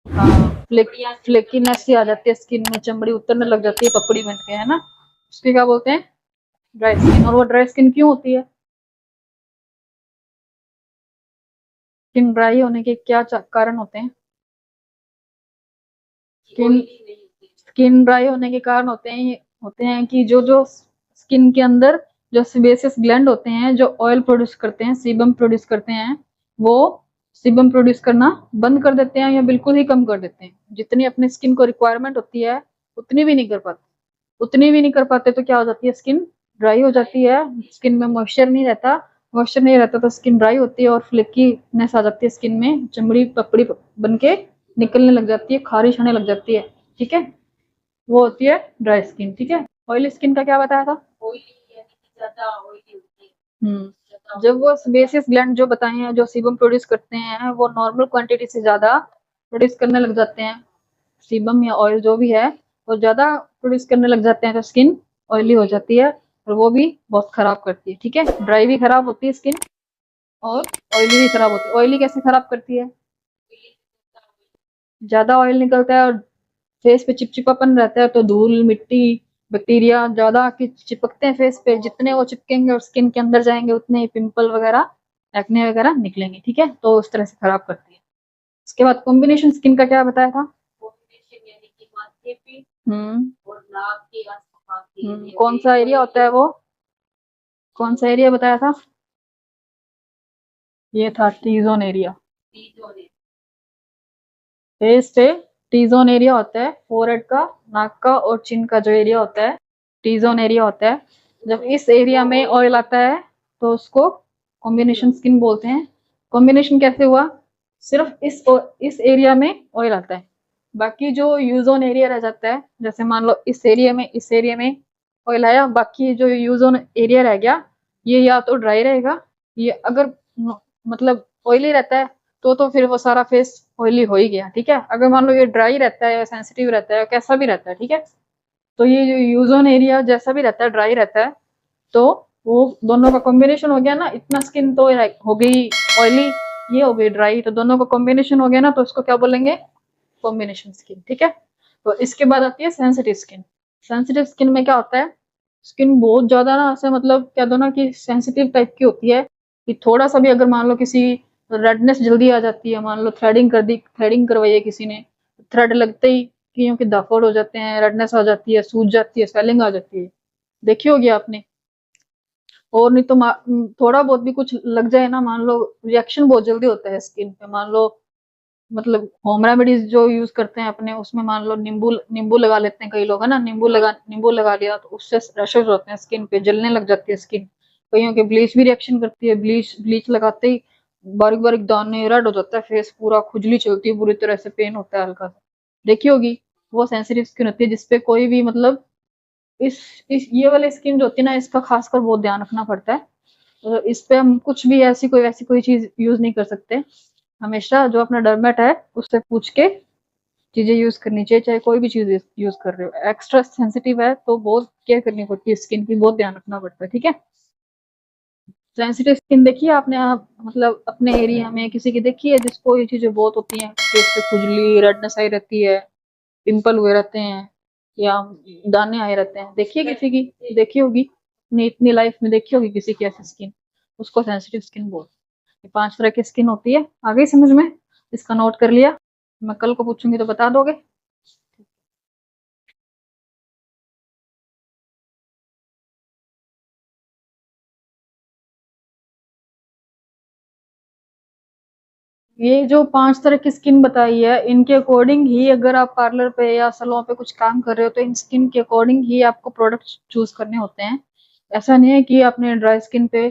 हाँ, फ्लेकीनेस सी आ जाती है स्किन में, चमड़ी उतरने लग जाती है पपड़ी बन के, है ना। उसके क्या बोलते हैं? Dry skin. और वो ड्राई स्किन क्यों होती है? स्किन ड्राई होने के क्या कारण होते हैं? स्किन स्किन ड्राई होने के कारण होते हैं कि जो जो स्किन के अंदर जो सेबेसियस ग्लैंड होते हैं, जो ऑयल प्रोड्यूस करते हैं, सीबम प्रोड्यूस करते हैं, वो सीबम प्रोड्यूस करना बंद कर देते हैं या बिल्कुल ही कम कर देते हैं। जितनी अपनी स्किन को रिक्वायरमेंट होती है उतनी भी नहीं कर पाते। उतनी भी नहीं कर पाते तो क्या हो जाती है? स्किन ड्राई हो जाती है। स्किन में मॉइस्चर नहीं रहता। मॉइस्चर नहीं रहता तो स्किन ड्राई होती है और फ्लेकीनेस आ जाती है स्किन में, चमड़ी पपड़ी बन के निकलने लग जाती है, खारिश होने लग जाती है। ठीक है, वो होती है ड्राई स्किन। ठीक है। ऑयली स्किन का क्या बताया था? जब वो बेसिस ग्लैंड जो बताए हैं, जो सीबम प्रोड्यूस करते हैं, वो नॉर्मल क्वांटिटी से ज्यादा प्रोड्यूस करने लग जाते हैं, सीबम या ऑयल जो भी है, वो ज्यादा प्रोड्यूस करने लग जाते हैं तो स्किन ऑयली हो जाती है, और वो भी बहुत खराब करती है। ठीक है, ड्राई भी खराब होती है स्किन, और ऑयली भी खराब होती है। ऑयली कैसे खराब करती है? ज्यादा ऑयल निकलता है और फेस पे चिपचिपापन रहता है, तो धूल मिट्टी बैक्टीरिया ज्यादा आके चिपकते हैं फेस पे। जितने वो चिपकेंगे और स्किन के अंदर जाएंगे उतने पिंपल वगैरह, एक्ने वगैरह निकलेंगे। ठीक है, तो उस तरह से खराब करती है। उसके बाद कॉम्बिनेशन स्किन का क्या बताया था? हम्म। कौन सा एरिया होता है वो? कौन सा एरिया बताया था? ये था टी जोन एरिया। फेस पे टी जोन एरिया होता है, फोरहेड का, नाक का और चिन का जो एरिया होता है, टी जोन एरिया होता है। जब इस एरिया में ऑयल आता है तो उसको कॉम्बिनेशन स्किन बोलते हैं। कॉम्बिनेशन कैसे हुआ? सिर्फ इस एरिया में ऑयल आता है, बाकी जो यूजोन एरिया रह जाता है, जैसे मान लो इस एरिया में ऑयल आया, बाकी जो यूजोन एरिया रह गया, ये या तो ड्राई रहेगा, ये अगर मतलब ऑयली रहता है तो फिर वो सारा फेस ऑयली हो ही गया। ठीक है, अगर मान लो ये ड्राई रहता है या सेंसिटिव रहता है, कैसा भी रहता है, ठीक है, तो ये जो यूजोन एरिया जैसा भी रहता है, ड्राई रहता है, तो वो दोनों का कॉम्बिनेशन हो गया ना, इतना स्किन तो हो गई ऑयली, ये हो गई ड्राई, तो दोनों का कॉम्बिनेशन हो गया ना, तो इसको क्या बोलेंगे? Combination skin. ठीक है। तो इसके बाद आती है सेंसिटिव स्किन। सेंसिटिव स्किन में क्या होता है? स्किन बहुत ज्यादा ना, ऐसे मतलब कह दो ना कि सेंसिटिव टाइप की होती है, कि थोड़ा सा भी अगर मान लो किसी रेडनेस जल्दी आ जाती है, मान लो थ्रेडिंग कर दी, थ्रेडिंग करवाई है किसी ने, थ्रेड लगते ही क्योंकि दाफोड हो जाते हैं, रेडनेस आ जाती है, सूज जाती है, स्वेलिंग आ जाती है। देखी होगी आपने। और नहीं तो थोड़ा बहुत भी कुछ लग जाए ना, मान लो, रिएक्शन बहुत जल्दी होता है स्किन पे। मान लो मतलब होम रेमेडीज जो यूज करते हैं अपने, उसमें मान लो नींबू नींबू लगा लेते हैं कई लोग, है ना, नींबू लगा लिया तो उससे रैशेज होते हैं स्किन पे, जलने लग जाती है स्किन। कईयों के ब्लीच भी रिएक्शन करती है, ब्लीच ब्लीच लगाते ही बारीक बारीक दाने, रेड हो जाता है फेस पूरा, खुजली चलती है बुरी तरह से, पेन होता है हल्का सा। देखी होगी। वो सेंसिटिव स्किन होती है जिसपे कोई भी मतलब इस ये वाली स्किन जो होती है ना, इसका खासकर बहुत ध्यान रखना पड़ता है। तो इस पे हम कुछ भी ऐसी कोई वैसी कोई चीज यूज नहीं कर सकते। हमेशा जो अपना डरमेट है उससे पूछ के चीजें यूज करनी चाहिए, चाहे कोई भी चीज यूज कर रहे हो। एक्स्ट्रा सेंसिटिव है तो बहुत केयर करनी पड़ती है स्किन की, बहुत ध्यान रखना पड़ता है। ठीक है। सेंसिटिव स्किन देखिए आपने, आप मतलब अपने एरिया में किसी की देखी है जिसको ये चीजें बहुत होती हैं, फेस पे खुजली, रेडनेस आई रहती है, पिंपल हुए रहते हैं, या दाने आए रहते हैं? देखिए किसी की, देखी होगी अपनी इतनी लाइफ में, देखी होगी किसी की ऐसी स्किन, उसको सेंसिटिव स्किन बोल। ये 5 तरह की स्किन होती है। आ गई समझ में? इसका नोट कर लिया? मैं कल को पूछूंगी तो बता दोगे? ये जो 5 तरह की स्किन बताई है, इनके अकॉर्डिंग ही अगर आप पार्लर पे या सैलून पे कुछ काम कर रहे हो तो इन स्किन के अकॉर्डिंग ही आपको प्रोडक्ट चूज करने होते हैं। ऐसा नहीं है कि आपने ड्राई स्किन पे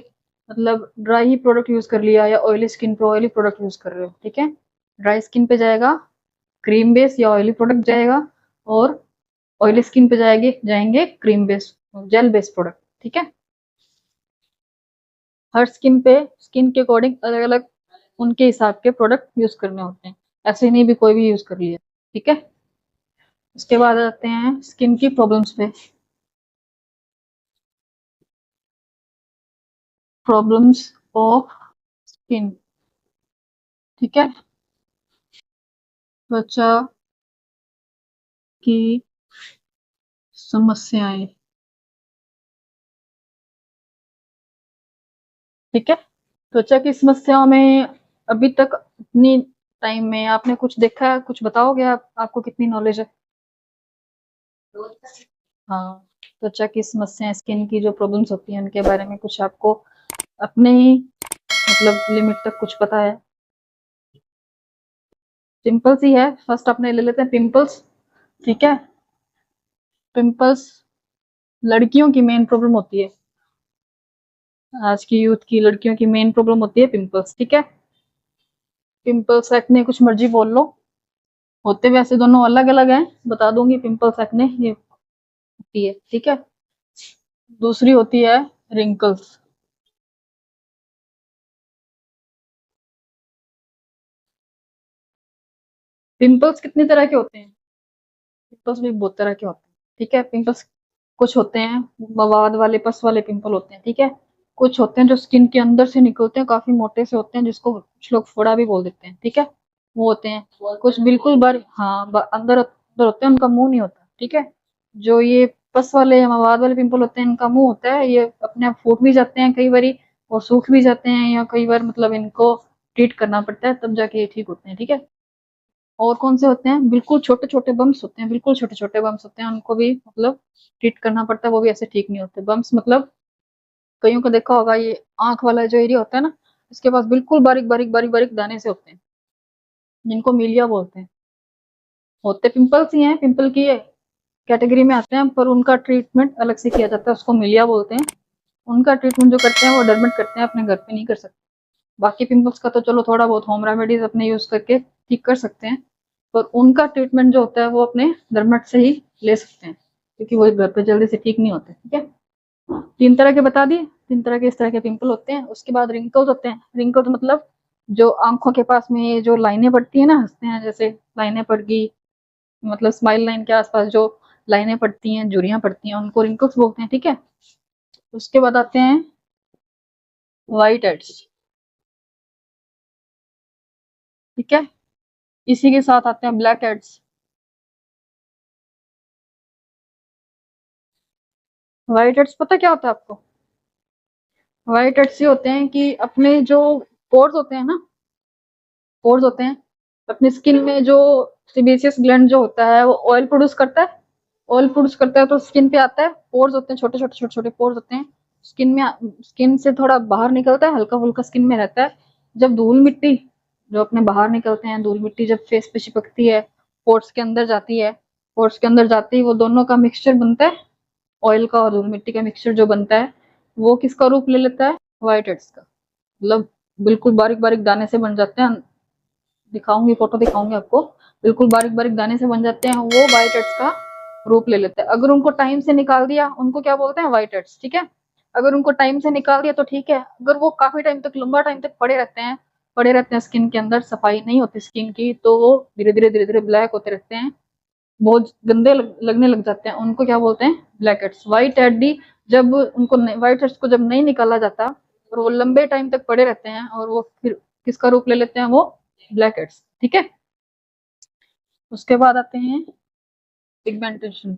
मतलब ड्राई ही प्रोडक्ट यूज कर लिया, या ऑयली स्किन पे ऑयली प्रोडक्ट यूज कर रहे हो। ठीक है, ड्राई स्किन पे जाएगा क्रीम बेस या ऑयली प्रोडक्ट जाएगा, और ऑयली स्किन पे जाएंगे cream base, gel base product. ठीक है। हर स्किन के अकॉर्डिंग अलग अलग उनके हिसाब के प्रोडक्ट यूज करने होते हैं, ऐसे नहीं भी कोई भी यूज कर लिया। ठीक है। उसके बाद आते हैं स्किन की प्रॉब्लम्स पे। Problems of skin. ठीक है। त्वचा की समस्याएं। ठीक है, त्वचा की समस्याओं में अभी तक इतनी टाइम में आपने कुछ देखा है? कुछ बताओगे आप, आपको कितनी नॉलेज है? हाँ, त्वचा की समस्याएं, स्किन की जो प्रॉब्लम्स होती हैं उनके बारे में कुछ आपको अपने ही मतलब लिमिट तक कुछ पता है? पिंपल्स ही है, फर्स्ट अपने ले लेते हैं पिंपल्स। ठीक है, पिंपल्स लड़कियों की मेन प्रॉब्लम होती है। आज की यूथ की लड़कियों की मेन प्रॉब्लम होती है पिंपल्स। ठीक है, पिंपल्स एक्ने कुछ मर्जी बोल लो, होते वैसे दोनों अलग अलग हैं, बता दूंगी। पिंपल्स एक्ने ये होती है। ठीक है, दूसरी होती है रिंकल्स। पिंपल्स कितनी तरह के होते हैं? पिंपल्स भी बहुत तरह के होते हैं। ठीक है, पिंपल्स कुछ होते हैं मवाद वाले, पस वाले पिंपल होते हैं। ठीक है, कुछ होते हैं जो स्किन के अंदर से निकलते हैं, काफी मोटे से होते हैं, जिसको कुछ लोग फोड़ा भी बोल देते हैं। ठीक है, वो होते हैं। कुछ बिल्कुल बार, हाँ, अंदर अंदर होते हैं, उनका मुंह नहीं होता। ठीक है, जो ये पस वाले या मवाद वाले पिंपल होते हैं, इनका मुंह होता है, ये अपने आप फूट भी जाते हैं कई बारी, और सूख भी जाते हैं, या कई बार मतलब इनको ट्रीट करना पड़ता है तब जाके ये ठीक होते हैं। ठीक है, और कौन से होते हैं, बिल्कुल छोटे छोटे बम्स होते हैं, बिल्कुल छोटे छोटे बम्स होते हैं, उनको भी मतलब ट्रीट करना पड़ता है, वो भी ऐसे ठीक नहीं होते। बम्स मतलब कईयों को देखा होगा, ये आंख वाला जो एरिया होता है ना, इसके पास बिल्कुल बारीक बारीक बारीक बारीक दाने से होते हैं, जिनको मिलिया बोलते हैं। होते पिंपल्स ही हैं, पिंपल की कैटेगरी में आते हैं, पर उनका ट्रीटमेंट अलग से किया जाता है, उसको मिलिया बोलते हैं। उनका ट्रीटमेंट जो करते हैं वो डरमेट करते हैं, अपने घर पे नहीं कर सकते। बाकी पिंपल्स का तो चलो थोड़ा बहुत होम रेमेडीज अपने यूज करके ठीक कर सकते हैं, पर उनका ट्रीटमेंट जो होता है वो अपने डरमेट से ही ले सकते हैं, क्योंकि वो घर पे जल्दी से ठीक नहीं होते। ठीक है, तीन तरह के बता दिए, तीन तरह के इस तरह के पिंपल होते हैं। उसके बाद रिंकल्स होते हैं। रिंकल्स मतलब जो आंखों के पास में ये जो लाइनें पड़ती है ना, हंसते हैं जैसे लाइनें पड़ गई, मतलब स्माइल लाइन के आसपास जो लाइनें पड़ती हैं, झुर्रियां पड़ती हैं, उनको रिंकल्स बोलते हैं। ठीक है, उसके बाद आते हैं व्हाइट हेड्स। ठीक है, इसी के साथ आते हैं ब्लैक हेड्स। व्हाइट हेड्स पता क्या होता है आपको? व्हाइट हेड्स ये होते हैं कि अपने जो पोर्स होते हैं ना, पोर्स होते हैं अपनी स्किन में, जो सिबेसियस ग्लैंड जो होता है वो ऑयल प्रोड्यूस करता है। ऑयल प्रोड्यूस करता है तो स्किन पे आता है। पोर्स होते हैं, छोटे छोटे छोटे छोटे पोर्स होते हैं स्किन में, स्किन से थोड़ा बाहर निकलता है, हल्का फुल्का स्किन में रहता है। जब धूल मिट्टी जो अपने बाहर निकलते हैं, धूल मिट्टी जब फेस पे चिपकती है, पोर्स के अंदर जाती है, पोर्स के अंदर जाती है, वो दोनों का मिक्सचर बनता है, ऑयल का और धूल मिट्टी का मिक्सचर जो बनता है, वो किसका रूप ले लेता है? व्हाइट हेड्स का। मतलब बिल्कुल बारीक बारीक दाने से बन जाते हैं, दिखाऊंगी, फोटो दिखाऊंगी आपको। बिल्कुल बारीक बारीक दाने से बन जाते हैं, वो व्हाइट हेड्स का रूप ले लेते हैं। अगर उनको टाइम से निकाल दिया, उनको क्या बोलते हैं? White heads. ठीक है, अगर उनको टाइम से निकाल दिया तो ठीक है। अगर वो काफी टाइम तक, लंबा टाइम तक पड़े रहते हैं स्किन के अंदर, सफाई नहीं होती स्किन की, तो वो धीरे धीरे ब्लैक होते रहते हैं, बहुत गंदे लगने लग जाते हैं, उनको क्या बोलते हैं? Black heads. White head D, जब उनको व्हाइट हेड्स को जब नहीं निकाला जाता और वो लंबे टाइम तक पड़े रहते हैं, और वो फिर किसका रूप ले लेते हैं? वो ब्लैक हेड्स। ठीक है, उसके बाद आते हैं पिगमेंटेशन।